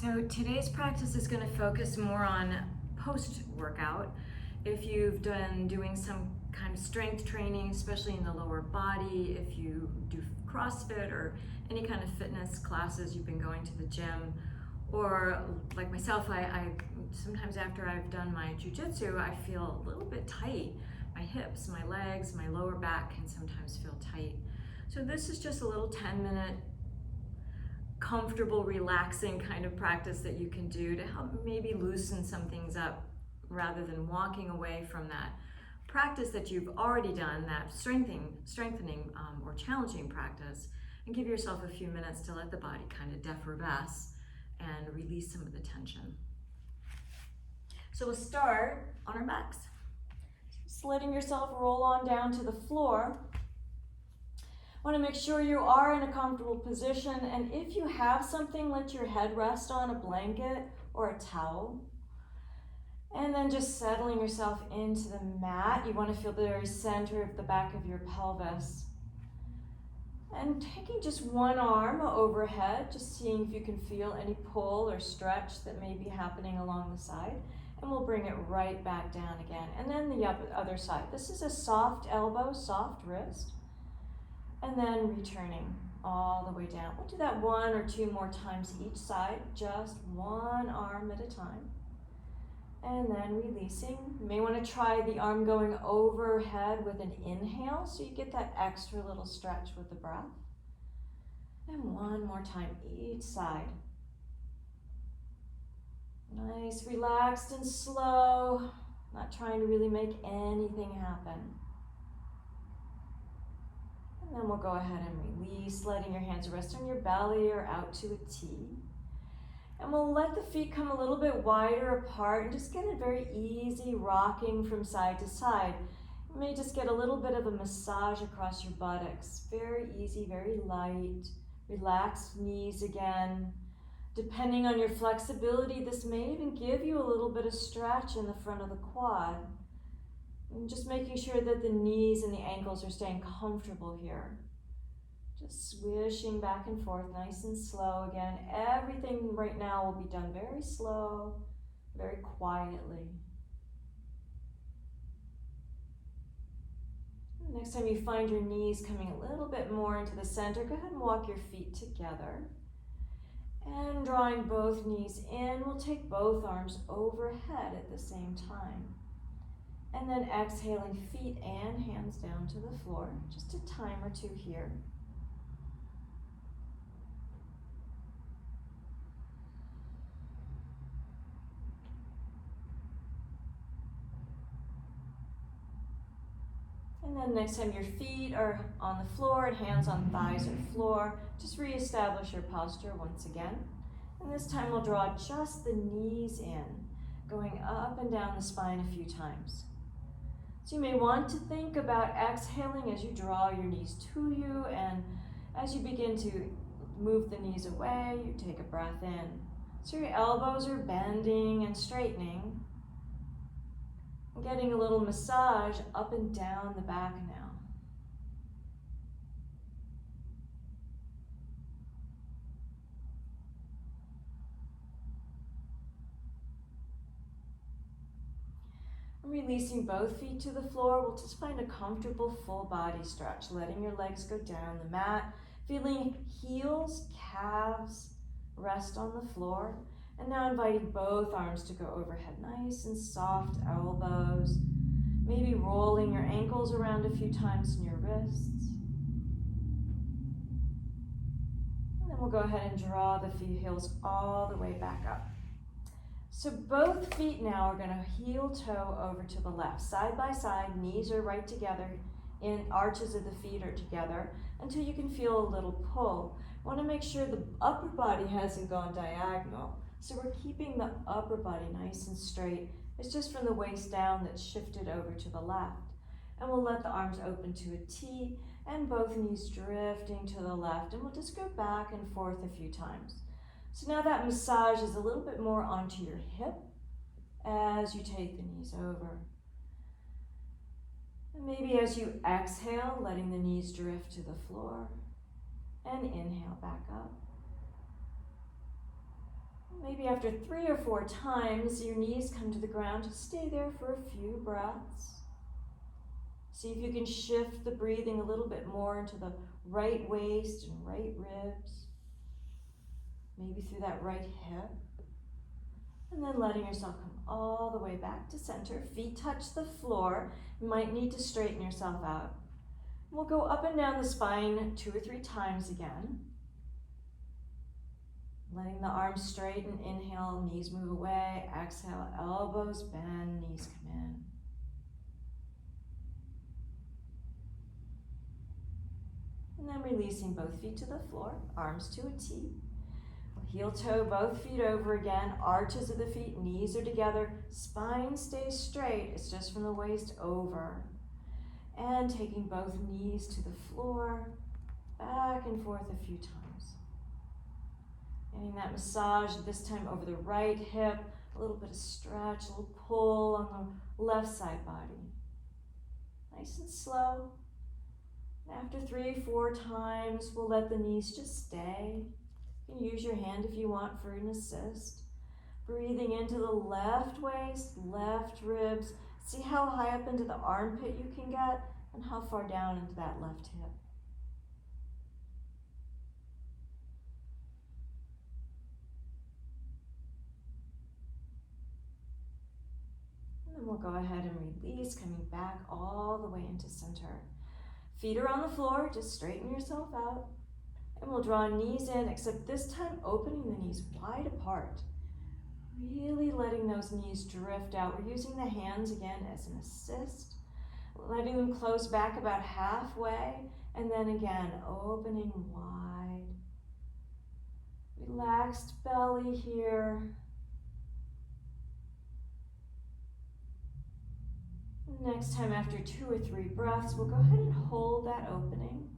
So today's practice is going to focus more on post-workout. If you've doing some kind of strength training, especially in the lower body, if you do CrossFit or any kind of fitness classes, you've been going to the gym, or like myself, I sometimes after I've done my jitsu, I feel a little bit tight. My hips, my legs, my lower back can sometimes feel tight. So this is just a little 10-minute comfortable, relaxing kind of practice that you can do to help maybe loosen some things up rather than walking away from that practice that you've already done, that strengthening or challenging practice, and give yourself a few minutes to let the body kind of defragranate and release some of the tension. So we'll start on our backs. Just letting yourself roll on down to the floor. Want to make sure you are in a comfortable position, and if you have something, let your head rest on a blanket or a towel. And then just settling yourself into the mat. You want to feel the very center of the back of your pelvis. And taking just one arm overhead, just seeing if you can feel any pull or stretch that may be happening along the side. And we'll bring it right back down again. And then the other side. This is a soft elbow, soft wrist. And then returning all the way down. We'll do that 1 or 2 more times each side, just one arm at a time. And then releasing. You may want to try the arm going overhead with an inhale, so you get that extra little stretch with the breath. And one more time each side. Nice, relaxed and slow, not trying to really make anything happen. And then we'll go ahead and release, letting your hands rest on your belly or out to a T. And we'll let the feet come a little bit wider apart and just get it very easy, rocking from side to side. You may just get a little bit of a massage across your buttocks. Very easy, very light. Relaxed knees again. Depending on your flexibility, this may even give you a little bit of stretch in the front of the quad. And just making sure that the knees and the ankles are staying comfortable here. Just swishing back and forth, nice and slow again. Everything right now will be done very slow, very quietly. Next time you find your knees coming a little bit more into the center, go ahead and walk your feet together. And drawing both knees in, we'll take both arms overhead at the same time. And then exhaling, feet and hands down to the floor. Just a time or two here. And then next time your feet are on the floor and hands on thighs or floor, just reestablish your posture once again. And this time we'll draw just the knees in, going up and down the spine a few times. So you may want to think about exhaling as you draw your knees to you, and as you begin to move the knees away, you take a breath in. So your elbows are bending and straightening. I'm getting a little massage up and down the back now. Releasing both feet to the floor, we'll just find a comfortable full body stretch, letting your legs go down the mat, feeling heels, calves rest on the floor, and now inviting both arms to go overhead, nice and soft elbows, maybe rolling your ankles around a few times in your wrists. And then we'll go ahead and draw the heels all the way back up. So both feet now are going to heel toe over to the left, side by side, knees are right together, in arches of the feet are together until you can feel a little pull. Want to make sure the upper body hasn't gone diagonal, so we're keeping the upper body nice and straight. It's just from the waist down that's shifted over to the left. And we'll let the arms open to a T and both knees drifting to the left, and we'll just go back and forth a few times. So now that massage is a little bit more onto your hip as you take the knees over. And maybe as you exhale, letting the knees drift to the floor, and inhale back up. Maybe after 3 or 4 times, your knees come to the ground. Just stay there for a few breaths. See if you can shift the breathing a little bit more into the right waist and right ribs. Maybe through that right hip. And then letting yourself come all the way back to center. Feet touch the floor. You might need to straighten yourself out. We'll go up and down the spine 2 or 3 times again. Letting the arms straighten. Inhale, knees move away. Exhale, elbows bend, knees come in. And then releasing both feet to the floor, arms to a T. Heel toe, both feet over again, arches of the feet, knees are together, spine stays straight, it's just from the waist over. And taking both knees to the floor, back and forth a few times. Getting that massage, this time over the right hip, a little bit of stretch, a little pull on the left side body. Nice and slow. After 3, 4 times, we'll let the knees just stay. You can use your hand if you want for an assist. Breathing into the left waist, left ribs. See how high up into the armpit you can get and how far down into that left hip. And then we'll go ahead and release, coming back all the way into center. Feet are on the floor, just straighten yourself out. And we'll draw knees in, except this time opening the knees wide apart. Really letting those knees drift out. We're using the hands again as an assist. Letting them close back about halfway. And then again, opening wide. Relaxed belly here. Next time after 2 or 3 breaths, we'll go ahead and hold that opening.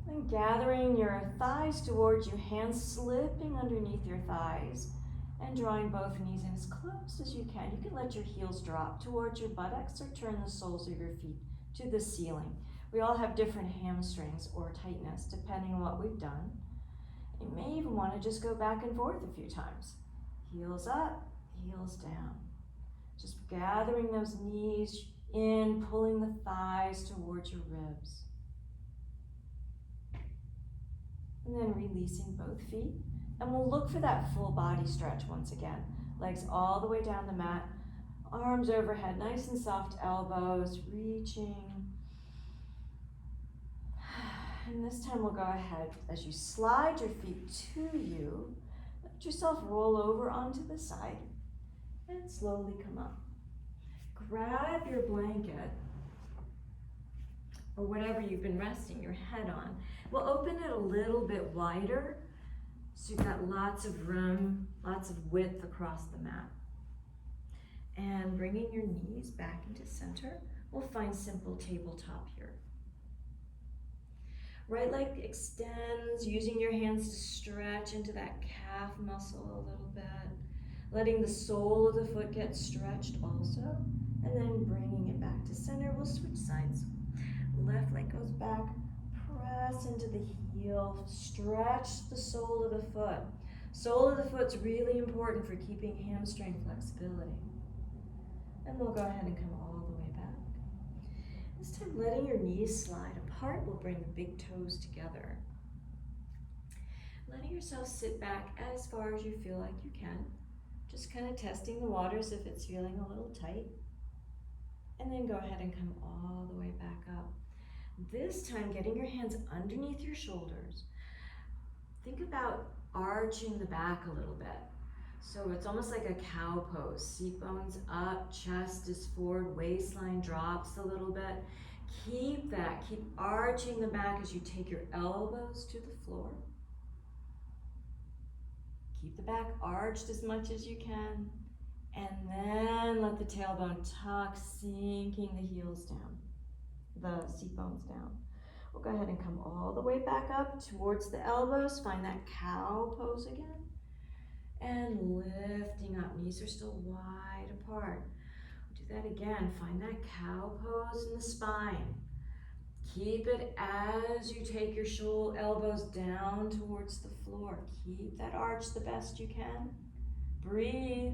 Then gathering your thighs towards you, hands slipping underneath your thighs, and drawing both knees in as close as you can. You can let your heels drop towards your buttocks or turn the soles of your feet to the ceiling. We all have different hamstrings or tightness depending on what we've done. You may even want to just go back and forth a few times. Heels up, heels down. Just gathering those knees in, pulling the thighs towards your ribs. And then releasing both feet. And we'll look for that full body stretch once again. Legs all the way down the mat, arms overhead, nice and soft elbows, reaching. And this time we'll go ahead, as you slide your feet to you, let yourself roll over onto the side and slowly come up. Grab your blanket or whatever you've been resting your head on. We'll open it a little bit wider so you've got lots of room, lots of width across the mat. And bringing your knees back into center, we'll find simple tabletop here. Right leg extends, using your hands to stretch into that calf muscle a little bit. Letting the sole of the foot get stretched also. And then bringing it back to center. We'll switch sides. Left leg goes back, press into the heel, stretch the sole of the foot. Sole of the foot's really important for keeping hamstring flexibility. And we'll go ahead and come all the way back. This time, letting your knees slide apart, we'll bring the big toes together. Letting yourself sit back as far as you feel like you can. Just kind of testing the waters if it's feeling a little tight. And then go ahead and come all the way back up. This time, getting your hands underneath your shoulders. Think about arching the back a little bit. So it's almost like a cow pose. Seat bones up, chest is forward, waistline drops a little bit. Keep that, keep arching the back as you take your elbows to the floor. Keep the back arched as much as you can. And then let the tailbone tuck, sinking the heels down, the seat bones down. We'll go ahead and come all the way back up towards the elbows. Find that cow pose again. And lifting up, knees are still wide apart. Do that again. Find that cow pose in the spine. Keep it as you take your elbows down towards the floor. Keep that arch the best you can. Breathe.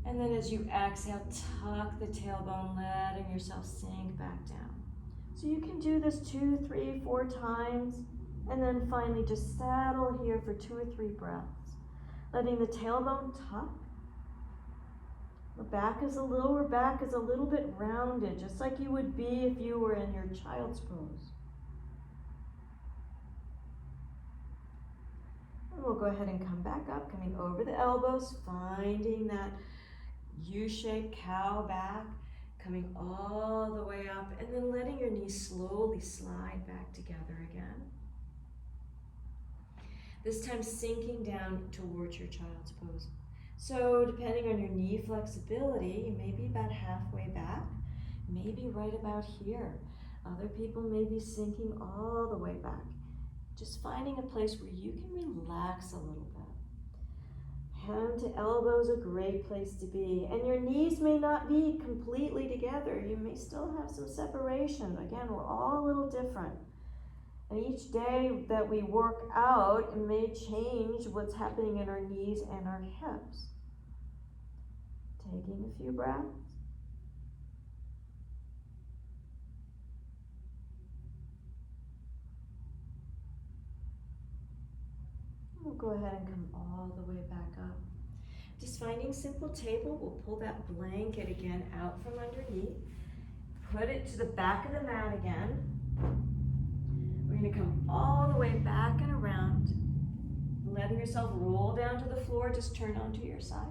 And then as you exhale, tuck the tailbone, letting yourself sink back down. So you can do this 2, 3, 4 times, and then finally just settle here for 2 or 3 breaths. Letting the tailbone tuck. The back is lower back is a little bit rounded, just like you would be if you were in your child's pose. And we'll go ahead and come back up, coming over the elbows, finding that U-shaped cow back, coming all the way up, and then letting your knees slowly slide back together again. This time sinking down towards your child's pose. So depending on your knee flexibility, you may be about halfway back, maybe right about here. Other people may be sinking all the way back. Just finding a place where you can relax a little bit. Hand to elbow is a great place to be. And your knees may not be completely together. You may still have some separation. Again, we're all a little different. And each day that we work out, it may change what's happening in our knees and our hips. Taking a few breaths. We'll go ahead and come all the way back up. Just finding simple table, we'll pull that blanket again out from underneath. Put it to the back of the mat again. We're going to come all the way back and around, letting yourself roll down to the floor. Just turn onto your side.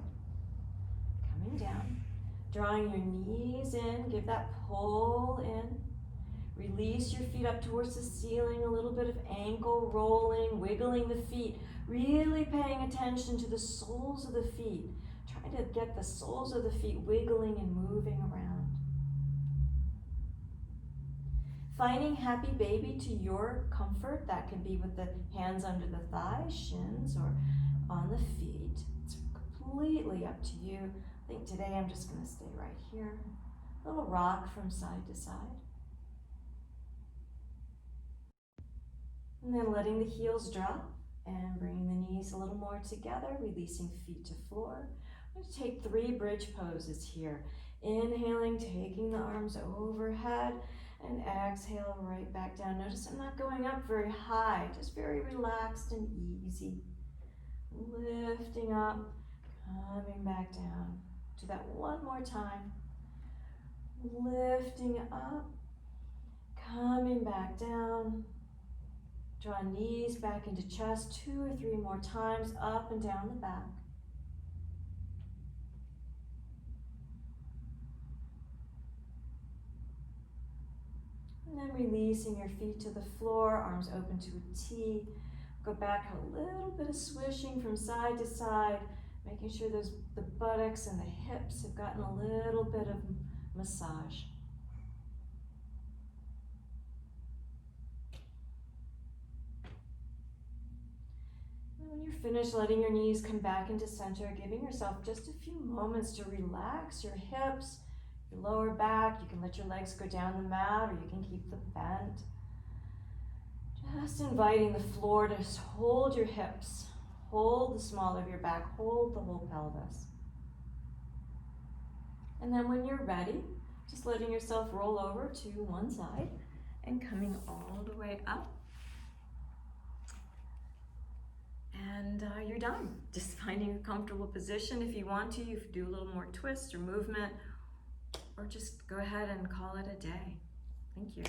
Coming down, drawing your knees in, give that pull in. Release your feet up towards the ceiling, a little bit of ankle rolling, wiggling the feet, really paying attention to the soles of the feet. Try to get the soles of the feet wiggling and moving around. Finding happy baby to your comfort. That can be with the hands under the thighs, shins, or on the feet. It's completely up to you. I think today I'm just going to stay right here. A little rock from side to side. And then letting the heels drop and bringing the knees a little more together, releasing feet to floor. I'm going to take 3 bridge poses here. Inhaling, taking the arms overhead, and exhale right back down. Notice I'm not going up very high, just very relaxed and easy. Lifting up, coming back down. Do that one more time. Lifting up, coming back down. Draw knees back into chest 2 or 3 more times, up and down the back. And then releasing your feet to the floor, arms open to a T. Go back, a little bit of swishing from side to side, making sure the buttocks and the hips have gotten a little bit of massage. When you're finished, letting your knees come back into center, giving yourself just a few moments to relax your hips, your lower back. You can let your legs go down the mat, or you can keep them bent. Just inviting the floor to hold your hips, hold the small of your back, hold the whole pelvis. And then when you're ready, just letting yourself roll over to one side and coming all the way up. And you're done. Just finding a comfortable position. If you want to, you can do a little more twist or movement, or just go ahead and call it a day. Thank you.